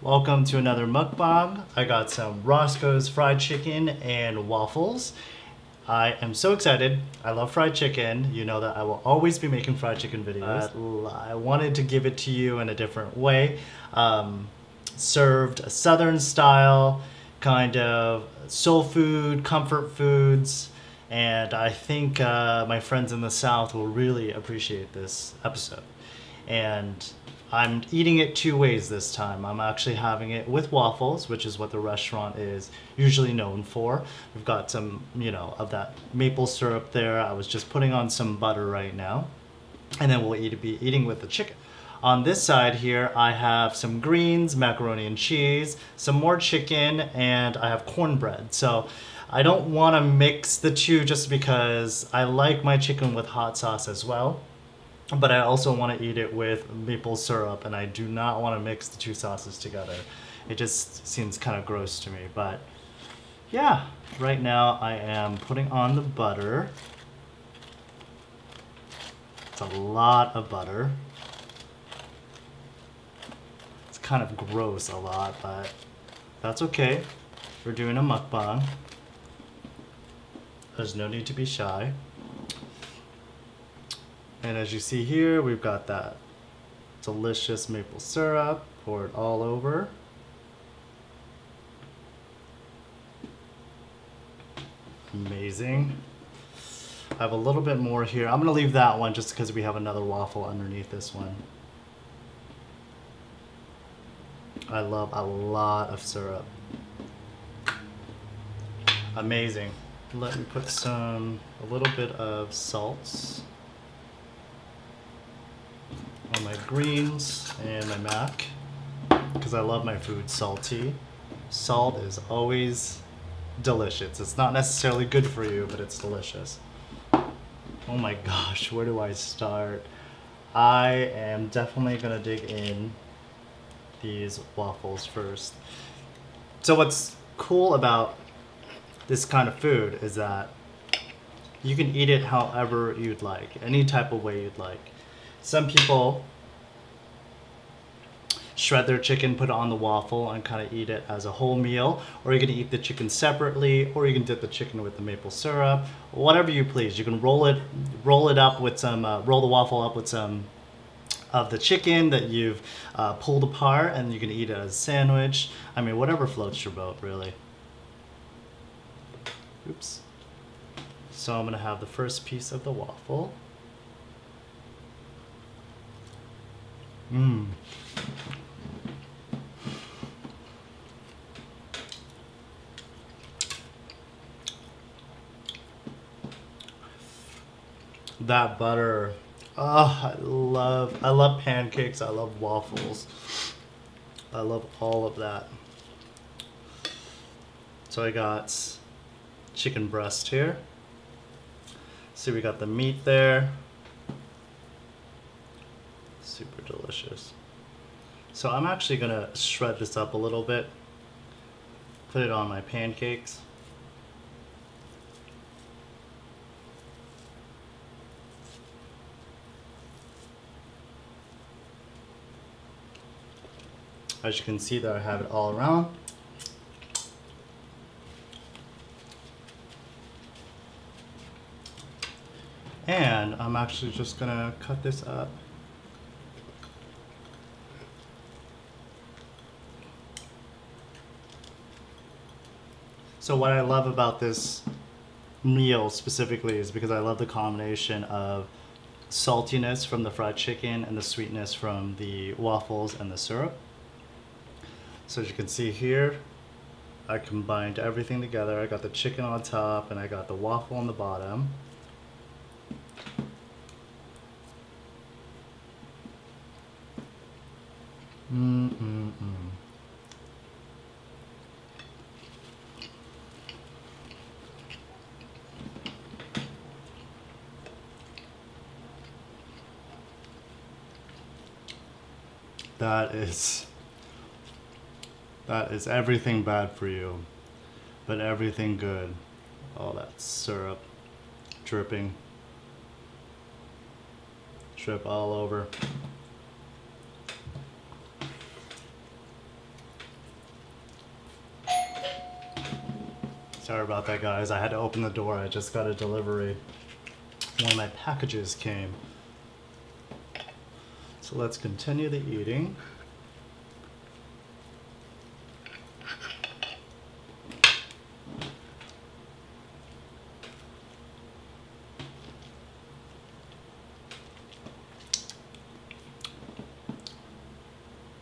Welcome to another mukbang. I got some Roscoe's fried chicken and waffles. I am so excited. I love fried chicken. You know that I will always be making fried chicken videos. I wanted to give it to you in a different way. Served a southern style, kind of soul food, comfort foods. And I think my friends in the South will really appreciate this episode. And I'm eating it two ways this time. I'm actually having it with waffles, which is what the restaurant is usually known for. We've got some, of that maple syrup there. I was just putting on some butter right now. And then we'll be eating with the chicken. On this side here, I have some greens, macaroni and cheese, some more chicken, and I have cornbread. So I don't want to mix the two just because I like my chicken with hot sauce as well. But I also want to eat it with maple syrup, and I do not want to mix the two sauces together. It just seems kind of gross to me. But yeah, right now I am putting on the butter. It's a lot of butter. It's kind of gross, a lot, but that's okay. We're doing a mukbang. There's no need to be shy. And as you see here, we've got that delicious maple syrup poured all over. Amazing. I have a little bit more here. I'm gonna leave that one just because we have another waffle underneath this one. I love a lot of syrup. Amazing. Let me put a little bit of salt on my greens and my mac, because I love my food salty. Salt is always delicious. It's not necessarily good for you, but it's delicious. Oh my gosh, where do I start? I am definitely gonna dig in these waffles first. So what's cool about this kind of food is that you can eat it however you'd like, any type of way you'd like. Some people shred their chicken, put it on the waffle, and kind of eat it as a whole meal. Or you can eat the chicken separately, or you can dip the chicken with the maple syrup. Whatever you please. You can roll the waffle up with some of the chicken that you've pulled apart, and you can eat it as a sandwich. I mean, whatever floats your boat, really. Oops. So I'm gonna have the first piece of the waffle. Mmm. That butter. Oh, I love pancakes. I love waffles. I love all of that. So I got chicken breast here. See, we got the meat there. Super delicious. So I'm actually gonna shred this up a little bit, put it on my pancakes. As you can see there, I have it all around. And I'm actually just gonna cut this up. So what I love about this meal specifically is because I love the combination of saltiness from the fried chicken and the sweetness from the waffles and the syrup. So as you can see here, I combined everything together. I got the chicken on top and I got the waffle on the bottom. That is everything bad for you, but everything good. All that syrup dripping. Drip all over. Sorry about that, guys. I had to open the door. I just got a delivery. One of my packages came. So let's continue the eating.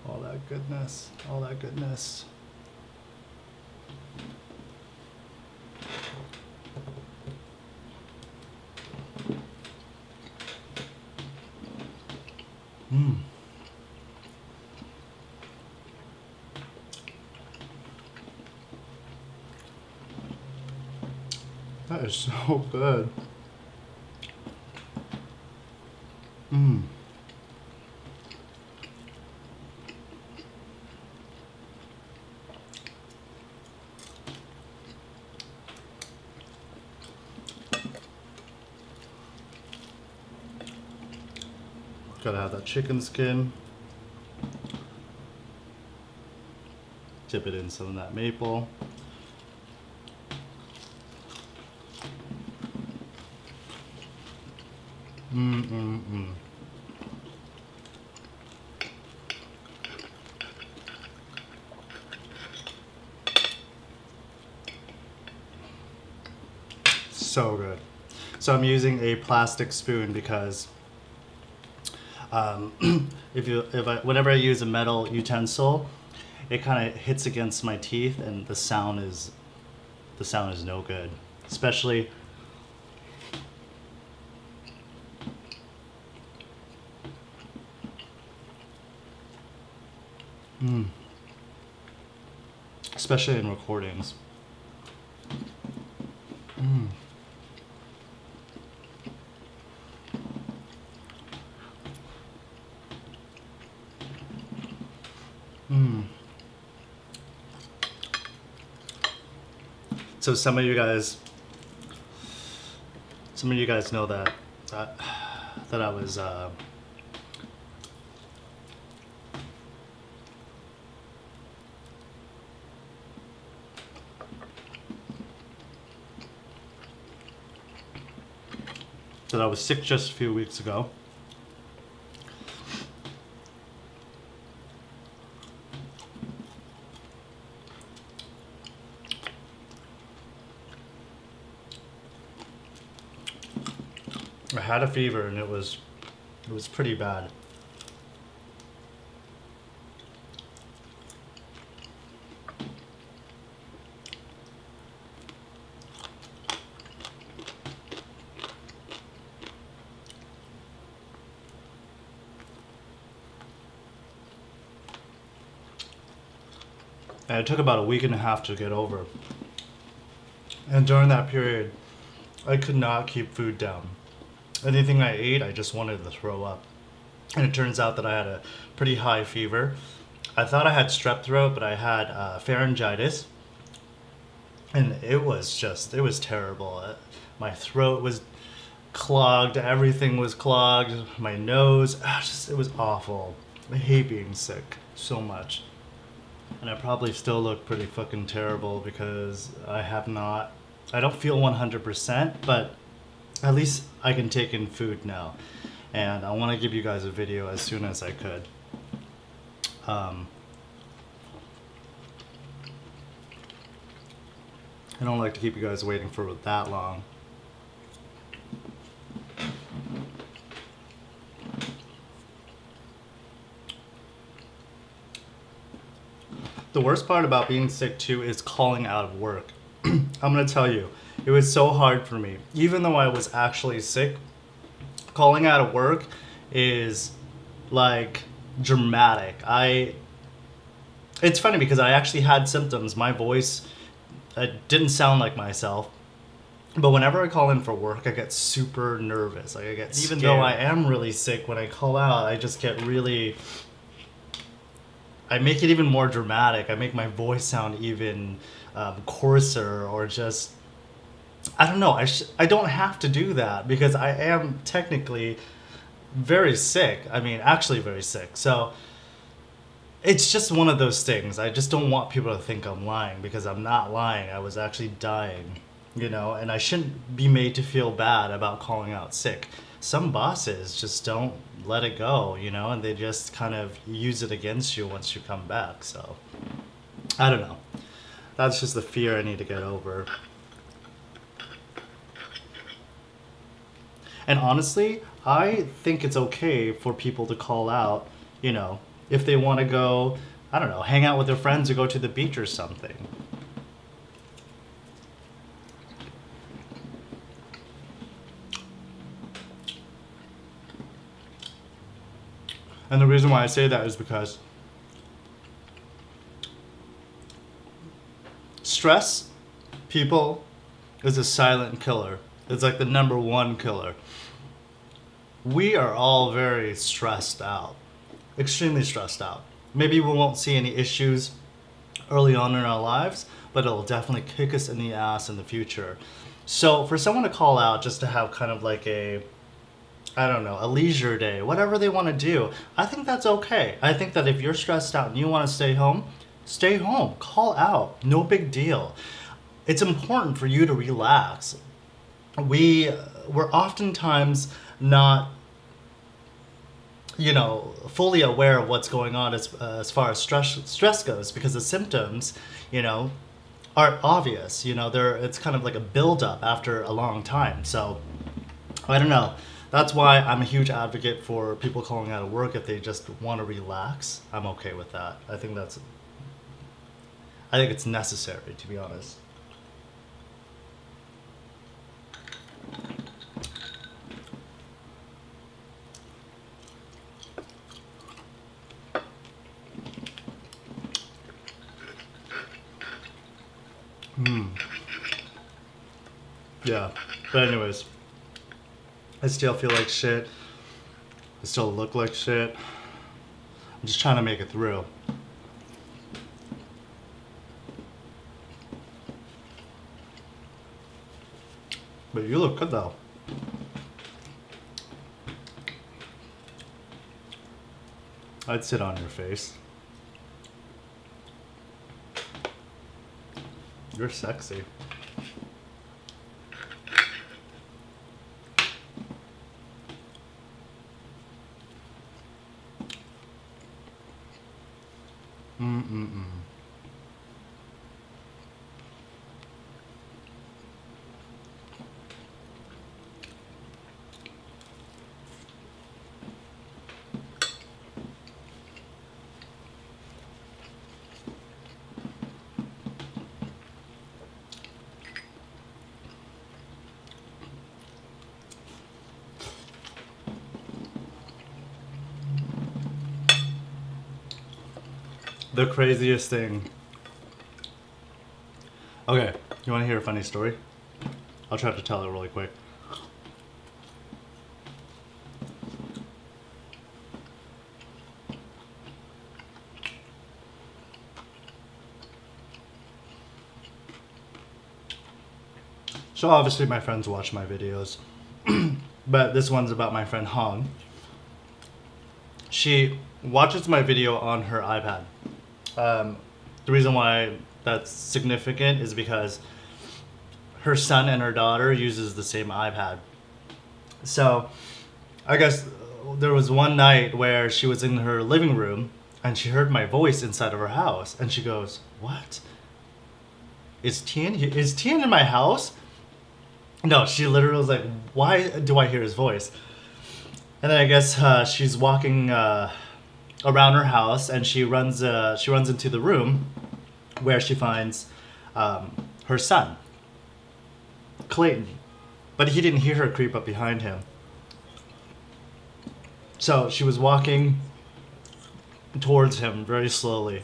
All that goodness, all that goodness. Mmm. That is so good. Mmm. Gotta have that chicken skin. Dip it in some of that maple. Mmm. So good. So I'm using a plastic spoon because whenever I use a metal utensil, it kind of hits against my teeth, and the sound is no good. Especially especially in recordings. So some of you guys know that that I was sick just a few weeks ago. I had a fever, and it was pretty bad. And it took about a week and a half to get over. And during that period, I could not keep food down. Anything I ate, I just wanted to throw up. And it turns out that I had a pretty high fever. I thought I had strep throat, but I had pharyngitis. And it was terrible. My throat was clogged, everything was clogged, my nose, it was awful. I hate being sick so much. And I probably still look pretty fucking terrible because I don't feel 100%, but at least I can take in food now. And I want to give you guys a video as soon as I could. I don't like to keep you guys waiting for that long. The worst part about being sick too is calling out of work. I'm gonna tell you, it was so hard for me. Even though I was actually sick, calling out of work is like dramatic. It's funny because I actually had symptoms. My voice didn't sound like myself. But whenever I call in for work, I get super nervous. Like I get scared. Even though I am really sick, when I call out, I just get really... I make it even more dramatic. I make my voice sound even coarser, or just... I don't know. I don't have to do that because I am technically very sick. I mean, actually very sick. So It's just one of those things. I just don't want people to think I'm lying because I'm not lying. I was actually dying, and I shouldn't be made to feel bad about calling out sick. Some bosses just don't let it go, and they just kind of use it against you once you come back. So, I don't know. That's just the fear I need to get over. And honestly, I think it's okay for people to call out, you know, if they want to go, I don't know, hang out with their friends or go to the beach or something. And the reason why I say that is because stress, people, is a silent killer. It's like the number one killer. We are all very stressed out, extremely stressed out. Maybe we won't see any issues early on in our lives, but it'll definitely kick us in the ass in the future. So for someone to call out just to have kind of like I don't know, a leisure day, whatever they want to do, I think that's okay. I think that if you're stressed out and you want to stay home, call out, no big deal. It's important for you to relax. We're oftentimes not, fully aware of what's going on as far as stress goes, because the symptoms, aren't obvious. It's kind of like a buildup after a long time. So I don't know. That's why I'm a huge advocate for people calling out of work if they just want to relax. I'm okay with that. I think it's necessary, to be honest. Yeah. But anyways, I still feel like shit. I still look like shit. I'm just trying to make it through. But you look good though. I'd sit on your face. You're sexy. Mm-mm-mm. The craziest thing. Okay, you want to hear a funny story? I'll try to tell it really quick. So obviously my friends watch my videos, but this one's about my friend Hong. She watches my video on her iPad. The reason why that's significant is because her son and her daughter uses the same iPad. So I guess there was one night where she was in her living room and she heard my voice inside of her house, and she goes, "What? Is Thien here? Is Thien in my house?" No, she literally was like, "Why do I hear his voice?" And then I guess she's walking around her house, and she runs into the room where she finds her son, Clayton, but he didn't hear her creep up behind him. So she was walking towards him very slowly,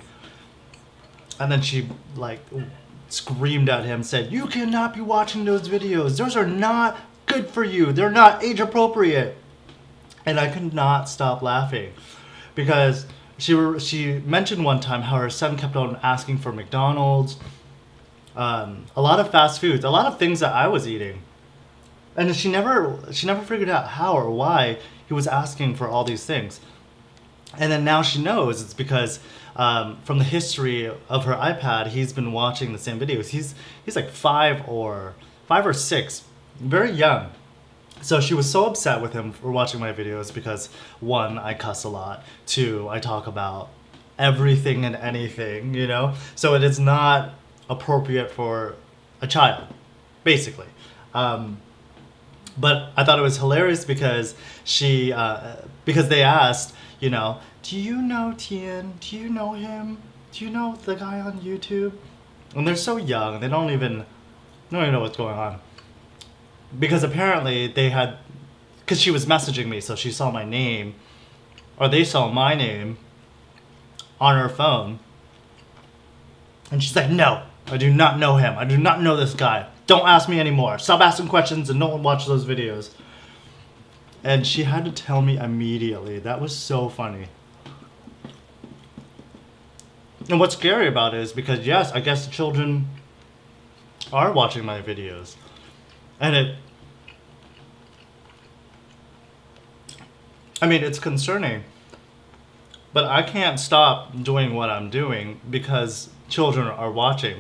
and then she screamed at him, said, "You cannot be watching those videos. Those are not good for you. They're not age appropriate." And I could not stop laughing because she mentioned one time how her son kept on asking for McDonald's, a lot of fast foods, a lot of things that I was eating, and she never figured out how or why he was asking for all these things. And then now she knows it's because from the history of her iPad, he's been watching the same videos. He's like 5 or 6, very young. So she was so upset with him for watching my videos because one, I cuss a lot. Two, I talk about everything and anything, you know? So it is not appropriate for a child, basically. But I thought it was hilarious because because they asked, do you know Thien? Do you know him? Do you know the guy on YouTube? And they're so young, they don't even know what's going on. Because apparently because she was messaging me, so she saw my name, or they saw my name on her phone. And she's like, no, I do not know him. I do not know this guy. Don't ask me anymore. Stop asking questions and don't watch those videos. And she had to tell me immediately. That was so funny. And what's scary about it is because, yes, I guess the children are watching my videos. And it's concerning. But I can't stop doing what I'm doing because children are watching.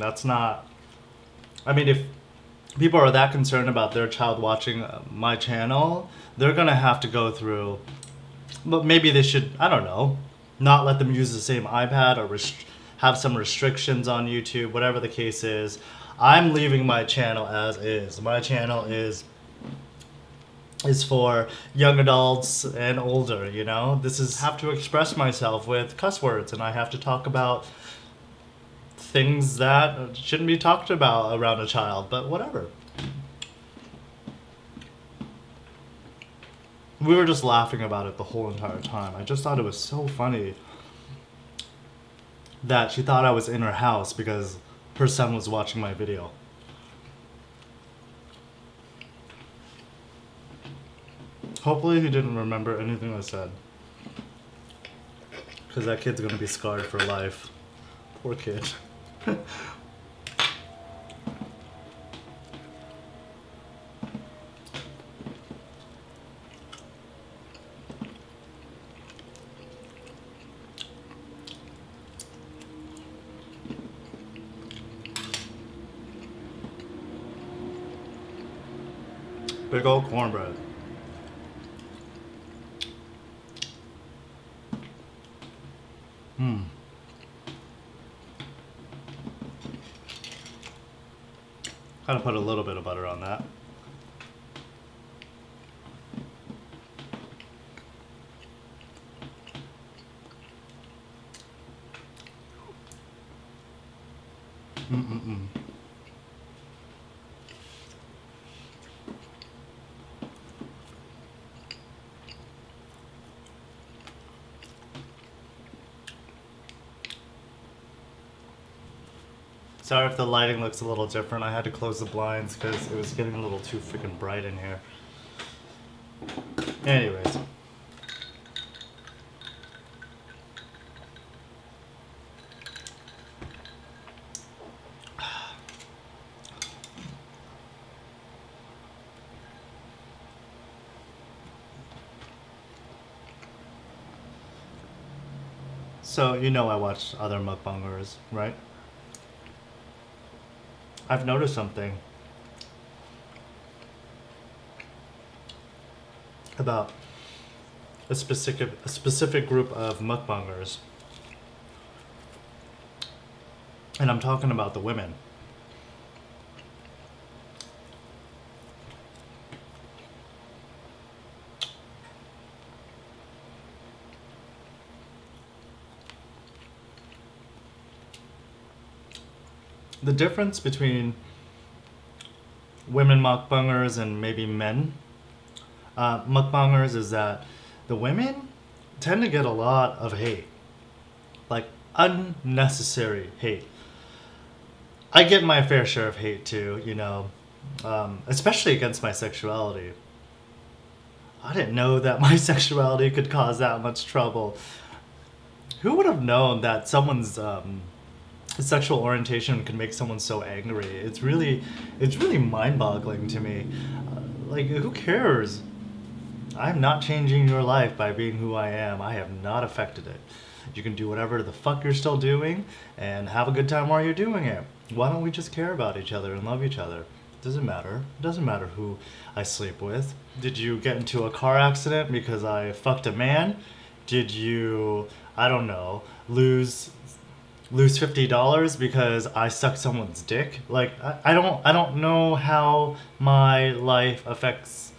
If people are that concerned about their child watching my channel, they're going to have to go through. But maybe they should, I don't know, not let them use the same iPad or have some restrictions on YouTube, whatever the case is. I'm leaving my channel as is. My channel is for young adults and older, This is have to express myself with cuss words, and I have to talk about things that shouldn't be talked about around a child, but whatever. We were just laughing about it the whole entire time. I just thought it was so funny that she thought I was in her house because her son was watching my video. Hopefully he didn't remember anything I said. Because that kid's going to be scarred for life. Poor kid. Big old cornbread. Kind of put a little bit of butter on that. Sorry if the lighting looks a little different. I had to close the blinds because it was getting a little too freaking bright in here. Anyways. So, I watch other mukbangers, right? I've noticed something about a specific group of mukbangers. And I'm talking about the women. The difference between women mukbangers and maybe men mukbangers is that the women tend to get a lot of hate, like unnecessary hate. I get my fair share of hate too, especially against my sexuality. I didn't know that my sexuality could cause that much trouble. Who would have known that someone's sexual orientation can make someone so angry? It's really mind-boggling to me. Who cares? I'm not changing your life by being who I am. I have not affected it. You can do whatever the fuck you're still doing and have a good time while you're doing it. Why don't we just care about each other and love each other? It doesn't matter. It doesn't matter who I sleep with. Did you get into a car accident because I fucked a man? Did you, I don't know, lose $50 because I sucked someone's dick? Like I don't know how my life affects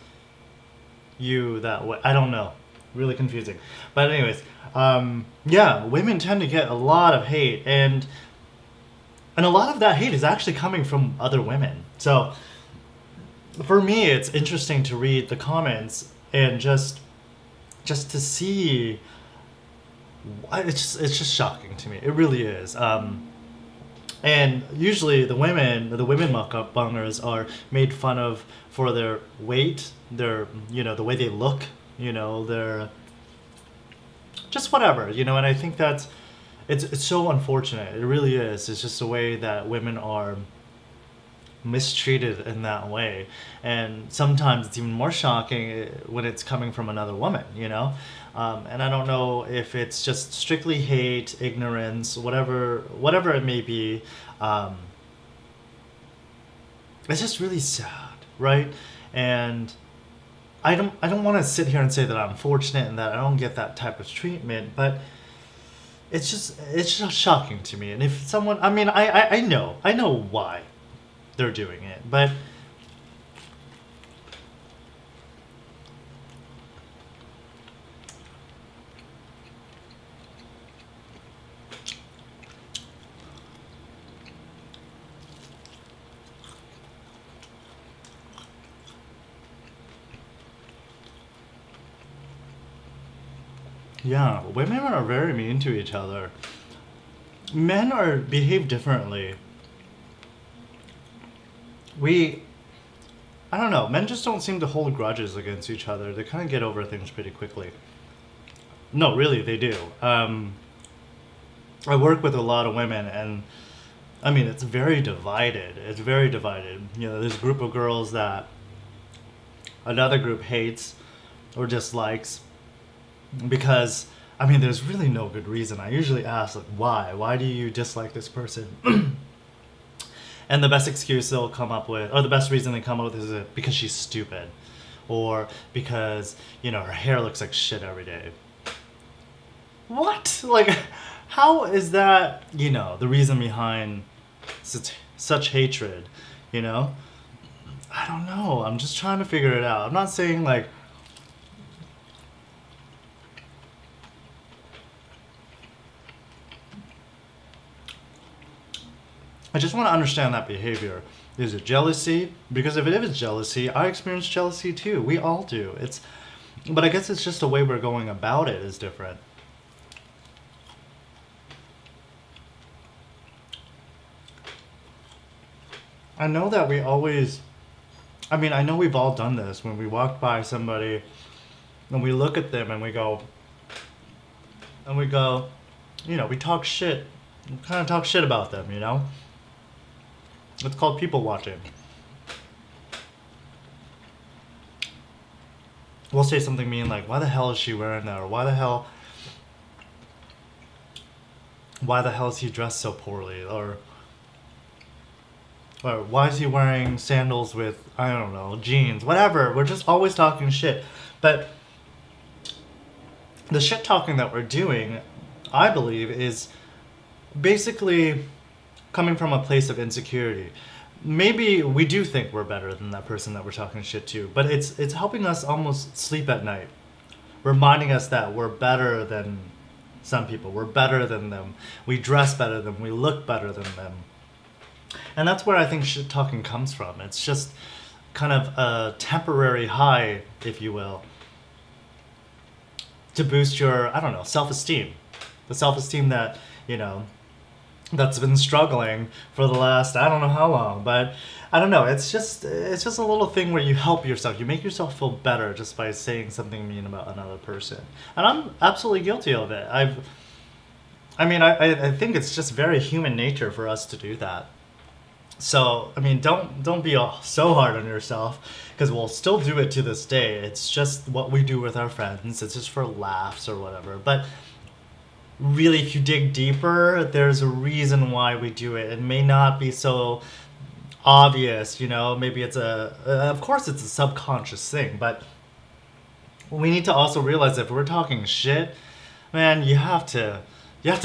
you that way. I don't know. Really confusing. But anyways, yeah, women tend to get a lot of hate, and a lot of that hate is actually coming from other women. So for me, it's interesting to read the comments and just to see. It's just shocking to me. It really is. And usually the women mukbangers are made fun of for their weight, their the way they look, their just whatever, and I think that's it's so unfortunate. It really is. It's just the way that women are mistreated in that way, and sometimes it's even more shocking when it's coming from another woman. And I don't know if it's just strictly hate, ignorance, whatever it may be. um, it's just really sad, right? And I don't want to sit here and say that I'm fortunate and that I don't get that type of treatment, but it's just shocking to me. And if someone, I mean, I know why they're doing it, but yeah, women are very mean to each other. Men are behave differently. We I don't know. Men just don't seem to hold grudges against each other. They kind of get over things pretty quickly. No, really, they do. I work with a lot of women, and I mean, it's very divided. It's very divided. There's a group of girls that another group hates or dislikes because, I mean, there's really no good reason. I usually ask, like, why? Why do you dislike this person? And the best excuse they'll come up with, or the best reason they come up with, is because she's stupid, or because her hair looks like shit every day. What? Like, how is that? The reason behind such hatred? You know? I don't know. I'm just trying to figure it out. I'm not saying like. I just want to understand that behavior. Is it jealousy? Because if it is jealousy, I experience jealousy too. We all do. But I guess it's just the way we're going about it is different. I know that we always. I mean, I know we've all done this when we walk by somebody and we look at them and we go, we talk shit. We kind of talk shit about them. It's called people watching. We'll say something mean like, "Why the hell is she wearing that?" Or why the hell is he dressed so poorly?" Or why is he wearing sandals with, I don't know, jeans? Whatever. We're just always talking shit. But the shit talking that we're doing, I believe, is basically coming from a place of insecurity. Maybe we do think we're better than that person that we're talking shit to, but it's helping us almost sleep at night, reminding us that we're better than some people. We're better than them. We dress better than them. We look better than them. And that's where I think shit talking comes from. It's just kind of a temporary high, if you will, to boost your, I don't know, self-esteem. The self-esteem that, that's been struggling for the last, I don't know how long. But I don't know, it's just a little thing where you help yourself. You make yourself feel better just by saying something mean about another person. And I'm absolutely guilty of it. I think it's just very human nature for us to do that. So I mean, don't be so hard on yourself because we'll still do it to this day. It's just what we do with our friends. It's just for laughs or whatever. But really, if you dig deeper, there's a reason why we do it. It may not be so obvious, you know. Maybe it's of course, it's a subconscious thing, but we need to also realize if we're talking shit, man, you have to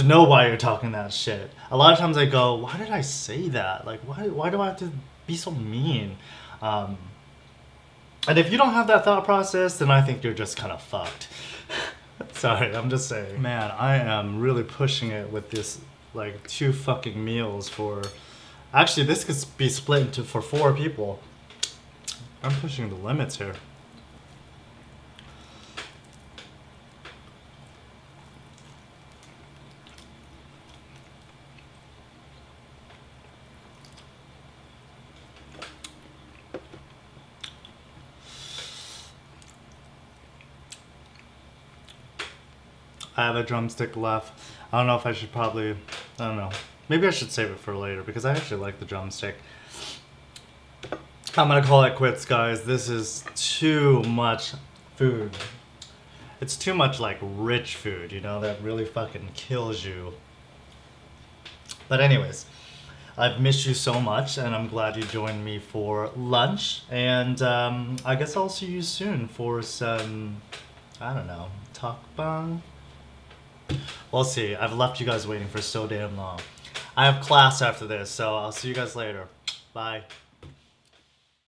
know why you're talking that shit. A lot of times I go, why did I say that? Like, why do I have to be so mean? Um, and if you don't have that thought process, then I think you're just kind of fucked. Sorry, I'm just saying. Man, I am really pushing it with this, like, two fucking meals for. Actually, this could be split into for four people. I'm pushing the limits here. I have a drumstick left. I don't know if I should probably. I don't know. Maybe I should save it for later because I actually like the drumstick. I'm gonna call it quits, guys. This is too much food. It's too much like rich food, you know, that really fucking kills you. But anyways, I've missed you so much, and I'm glad you joined me for lunch. And I guess I'll see you soon for some, I don't know, talkbang. We'll see. I've left you guys waiting for so damn long. I have class after this, so I'll see you guys later. Bye.